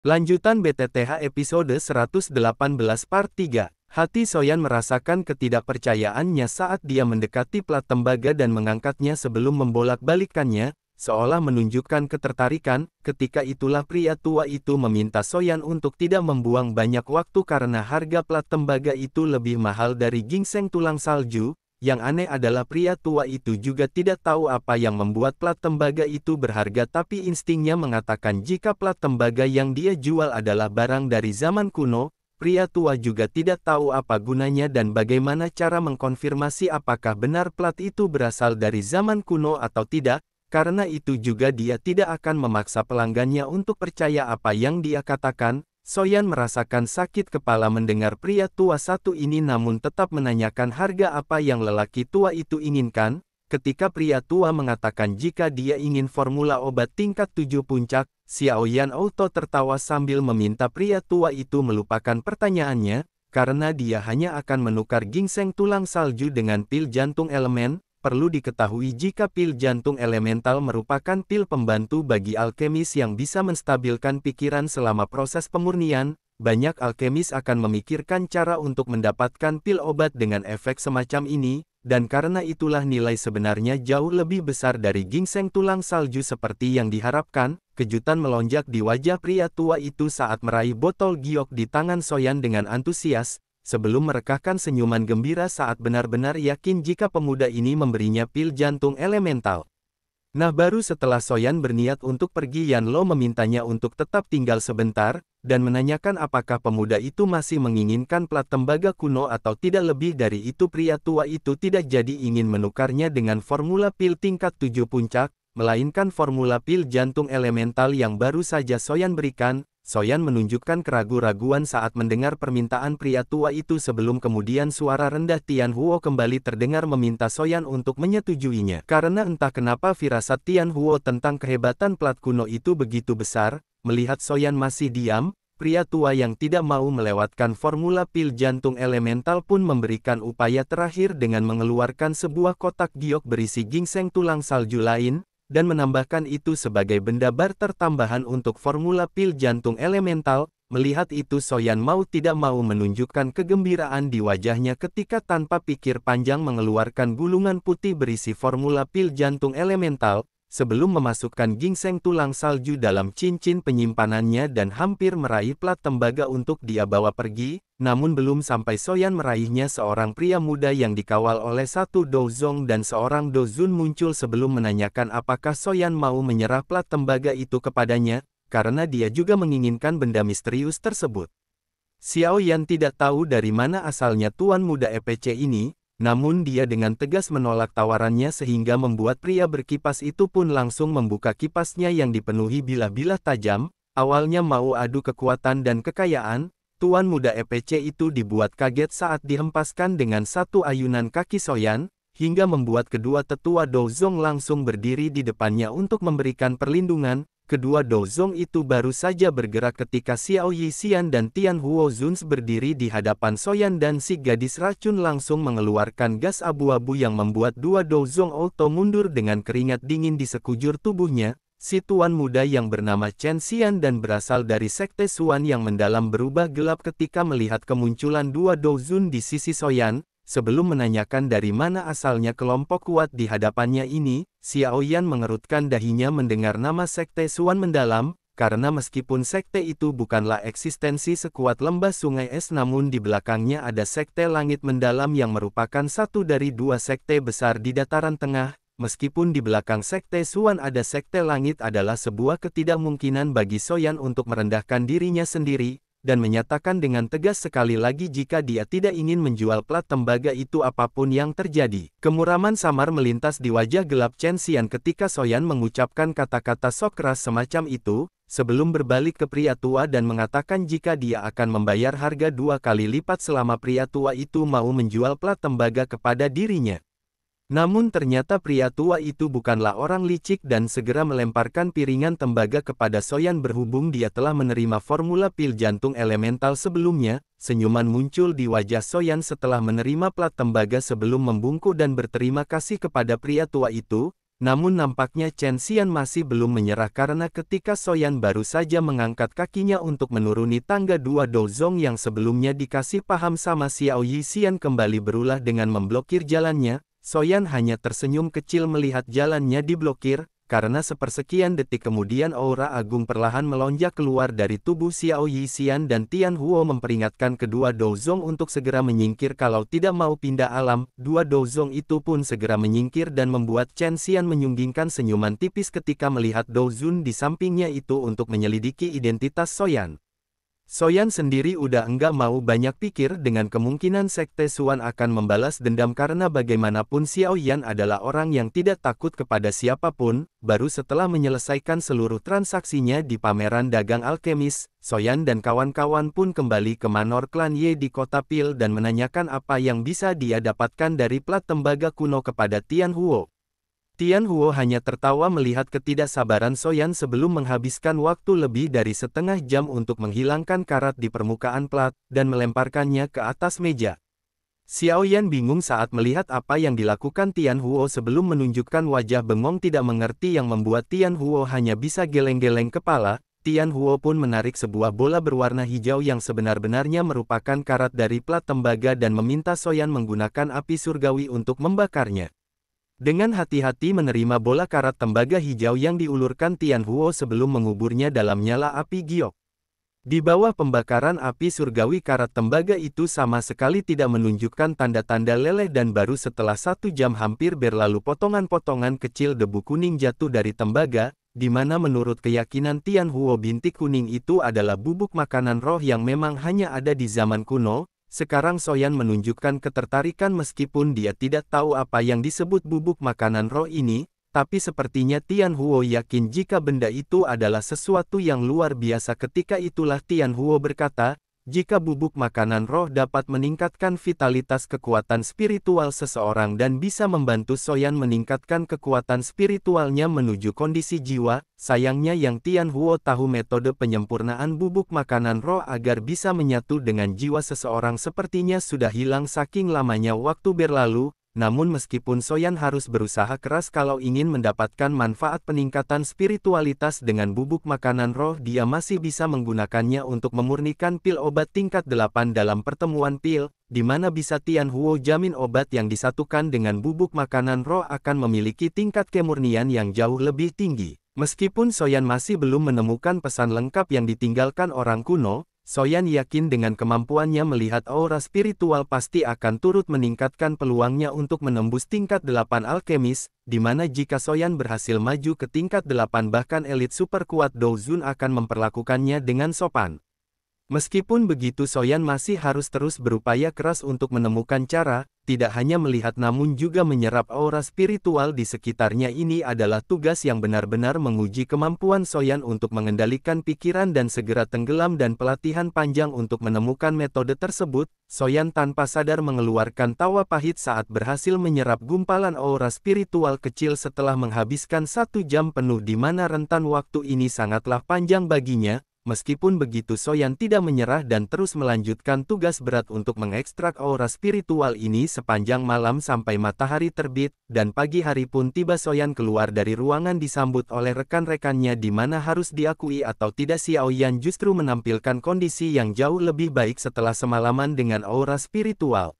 Lanjutan BTTH episode 118 part 3. Hati Soyan merasakan ketidakpercayaannya saat dia mendekati plat tembaga dan mengangkatnya sebelum membolak-balikannya, seolah menunjukkan ketertarikan. Ketika itulah pria tua itu meminta Soyan untuk tidak membuang banyak waktu karena harga plat tembaga itu lebih mahal dari ginseng tulang salju. Yang aneh adalah pria tua itu juga tidak tahu apa yang membuat plat tembaga itu berharga, tapi instingnya mengatakan jika plat tembaga yang dia jual adalah barang dari zaman kuno. Pria tua juga tidak tahu apa gunanya dan bagaimana cara mengkonfirmasi apakah benar plat itu berasal dari zaman kuno atau tidak. Karena itu juga dia tidak akan memaksa pelanggannya untuk percaya apa yang dia katakan. Soyan merasakan sakit kepala mendengar pria tua satu ini namun tetap menanyakan harga apa yang lelaki tua itu inginkan. Ketika pria tua mengatakan jika dia ingin formula obat tingkat 7 puncak, Xiaoyan auto tertawa sambil meminta pria tua itu melupakan pertanyaannya, karena dia hanya akan menukar ginseng tulang salju dengan pil jantung elemen. Perlu diketahui jika pil jantung elemental merupakan pil pembantu bagi alkemis yang bisa menstabilkan pikiran selama proses pemurnian. Banyak alkemis akan memikirkan cara untuk mendapatkan pil obat dengan efek semacam ini, dan karena itulah nilai sebenarnya jauh lebih besar dari ginseng tulang salju seperti yang diharapkan. Kejutan melonjak di wajah pria tua itu saat meraih botol giok di tangan Soyan dengan antusias, sebelum merekahkan senyuman gembira saat benar-benar yakin jika pemuda ini memberinya pil jantung elemental. Nah, baru setelah Soyan berniat untuk pergi, Yan Lo memintanya untuk tetap tinggal sebentar, dan menanyakan apakah pemuda itu masih menginginkan plat tembaga kuno atau tidak. Lebih dari itu pria tua itu tidak jadi ingin menukarnya dengan formula pil tingkat 7 puncak, melainkan formula pil jantung elemental yang baru saja Soyan berikan. Soyan menunjukkan keraguan-raguan saat mendengar permintaan pria tua itu sebelum kemudian suara rendah Tian Huo kembali terdengar meminta Soyan untuk menyetujuinya. Karena entah kenapa firasat Tian Huo tentang kehebatan plat kuno itu begitu besar, melihat Soyan masih diam, pria tua yang tidak mau melewatkan formula pil jantung elemental pun memberikan upaya terakhir dengan mengeluarkan sebuah kotak giok berisi ginseng tulang salju lain, dan menambahkan itu sebagai benda barter tambahan untuk formula pil jantung elemental. Melihat itu Soyan mau tidak mau menunjukkan kegembiraan di wajahnya ketika tanpa pikir panjang mengeluarkan gulungan putih berisi formula pil jantung elemental, sebelum memasukkan ginseng tulang salju dalam cincin penyimpanannya dan hampir meraih plat tembaga untuk dia bawa pergi. Namun belum sampai Soyan meraihnya, seorang pria muda yang dikawal oleh satu dozong dan seorang dozun muncul sebelum menanyakan apakah Soyan mau menyerah plat tembaga itu kepadanya, karena dia juga menginginkan benda misterius tersebut. Xiaoyan tidak tahu dari mana asalnya tuan muda EPC ini, namun dia dengan tegas menolak tawarannya sehingga membuat pria berkipas itu pun langsung membuka kipasnya yang dipenuhi bilah-bilah tajam. Awalnya mau adu kekuatan dan kekayaan, tuan muda EPC itu dibuat kaget saat dihempaskan dengan satu ayunan kaki Soyan, hingga membuat kedua tetua dozong langsung berdiri di depannya untuk memberikan perlindungan. Kedua dozong itu baru saja bergerak ketika Xiao Yixian dan Tian Huo Zuns berdiri di hadapan Soyan dan si gadis racun langsung mengeluarkan gas abu-abu yang membuat dua dozong auto mundur dengan keringat dingin di sekujur tubuhnya. Si tuan muda yang bernama Chen Xian dan berasal dari sekte Suan yang mendalam berubah gelap ketika melihat kemunculan dua dozun di sisi Soyan. Sebelum menanyakan dari mana asalnya kelompok kuat di hadapannya ini, Xiaoyan mengerutkan dahinya mendengar nama sekte Suan mendalam, karena meskipun sekte itu bukanlah eksistensi sekuat lembah sungai es, namun di belakangnya ada sekte langit mendalam yang merupakan satu dari dua sekte besar di dataran tengah. Meskipun di belakang sekte Suan ada sekte langit, adalah sebuah ketidakmungkinan bagi Soyan untuk merendahkan dirinya sendiri, dan menyatakan dengan tegas sekali lagi jika dia tidak ingin menjual plat tembaga itu apapun yang terjadi. Kemuraman samar melintas di wajah gelap Chen Xian ketika Soyan mengucapkan kata-kata sok keras semacam itu, sebelum berbalik ke pria tua dan mengatakan jika dia akan membayar harga 2 kali lipat selama pria tua itu mau menjual plat tembaga kepada dirinya. Namun ternyata pria tua itu bukanlah orang licik dan segera melemparkan piringan tembaga kepada Soyan. Berhubung dia telah menerima formula pil jantung elemental sebelumnya, senyuman muncul di wajah Soyan setelah menerima plat tembaga sebelum membungkuk dan berterima kasih kepada pria tua itu. Namun nampaknya Chen Xian masih belum menyerah karena ketika Soyan baru saja mengangkat kakinya untuk menuruni tangga dua dozong yang sebelumnya dikasih paham sama Xiao Yi Xian kembali berulah dengan memblokir jalannya, Soyan hanya tersenyum kecil melihat jalannya diblokir, karena sepersekian detik kemudian aura agung perlahan melonjak keluar dari tubuh Xiao Yi Xian dan Tian Huo memperingatkan kedua dozong untuk segera menyingkir kalau tidak mau pindah alam. Dua dozong itu pun segera menyingkir dan membuat Chen Xian menyunggingkan senyuman tipis ketika melihat Dozun di sampingnya itu untuk menyelidiki identitas Soyan. Soyan sendiri udah enggak mau banyak pikir dengan kemungkinan Sekte Suan akan membalas dendam karena bagaimanapun Xiao Yan adalah orang yang tidak takut kepada siapapun. Baru setelah menyelesaikan seluruh transaksinya di pameran dagang alkemis, Soyan dan kawan-kawan pun kembali ke Manor Klan Ye di kota Pil dan menanyakan apa yang bisa dia dapatkan dari plat tembaga kuno kepada Tian Huo. Tian Huo hanya tertawa melihat ketidaksabaran Soyan sebelum menghabiskan waktu lebih dari setengah jam untuk menghilangkan karat di permukaan plat, dan melemparkannya ke atas meja. Xiao Yan bingung saat melihat apa yang dilakukan Tian Huo sebelum menunjukkan wajah bengong tidak mengerti yang membuat Tian Huo hanya bisa geleng-geleng kepala. Tian Huo pun menarik sebuah bola berwarna hijau yang sebenar-benarnya merupakan karat dari plat tembaga dan meminta Soyan menggunakan api surgawi untuk membakarnya. Dengan hati-hati menerima bola karat tembaga hijau yang diulurkan Tian Huo sebelum menguburnya dalam nyala api giok. Di bawah pembakaran api surgawi karat tembaga itu sama sekali tidak menunjukkan tanda-tanda leleh dan baru setelah 1 jam hampir berlalu potongan-potongan kecil debu kuning jatuh dari tembaga, di mana menurut keyakinan Tian Huo bintik kuning itu adalah bubuk makanan roh yang memang hanya ada di zaman kuno. Sekarang Soyan menunjukkan ketertarikan meskipun dia tidak tahu apa yang disebut bubuk makanan roh ini, tapi sepertinya Tian Huo yakin jika benda itu adalah sesuatu yang luar biasa. Ketika itulah Tian Huo berkata, jika bubuk makanan roh dapat meningkatkan vitalitas kekuatan spiritual seseorang dan bisa membantu Soyan meningkatkan kekuatan spiritualnya menuju kondisi jiwa, sayangnya yang Tian Huo tahu metode penyempurnaan bubuk makanan roh agar bisa menyatu dengan jiwa seseorang sepertinya sudah hilang saking lamanya waktu berlalu. Namun meskipun Soyan harus berusaha keras kalau ingin mendapatkan manfaat peningkatan spiritualitas dengan bubuk makanan roh, dia masih bisa menggunakannya untuk memurnikan pil obat tingkat 8 dalam pertemuan pil, di mana bisa Tian Huo jamin obat yang disatukan dengan bubuk makanan roh akan memiliki tingkat kemurnian yang jauh lebih tinggi. Meskipun Soyan masih belum menemukan pesan lengkap yang ditinggalkan orang kuno, Soyan yakin dengan kemampuannya melihat aura spiritual pasti akan turut meningkatkan peluangnya untuk menembus tingkat 8 alkemis, di mana jika Soyan berhasil maju ke tingkat 8 bahkan elit super kuat Dozun akan memperlakukannya dengan sopan. Meskipun begitu Soyan masih harus terus berupaya keras untuk menemukan cara, tidak hanya melihat namun juga menyerap aura spiritual di sekitarnya. Ini adalah tugas yang benar-benar menguji kemampuan Soyan untuk mengendalikan pikiran dan segera tenggelam dan pelatihan panjang untuk menemukan metode tersebut. Soyan tanpa sadar mengeluarkan tawa pahit saat berhasil menyerap gumpalan aura spiritual kecil setelah menghabiskan 1 jam penuh di mana rentan waktu ini sangatlah panjang baginya. Meskipun begitu Soyan tidak menyerah dan terus melanjutkan tugas berat untuk mengekstrak aura spiritual ini sepanjang malam sampai matahari terbit, dan pagi hari pun tiba. Soyan keluar dari ruangan disambut oleh rekan-rekannya di mana harus diakui atau tidak Xiao Yan justru menampilkan kondisi yang jauh lebih baik setelah semalaman dengan aura spiritual.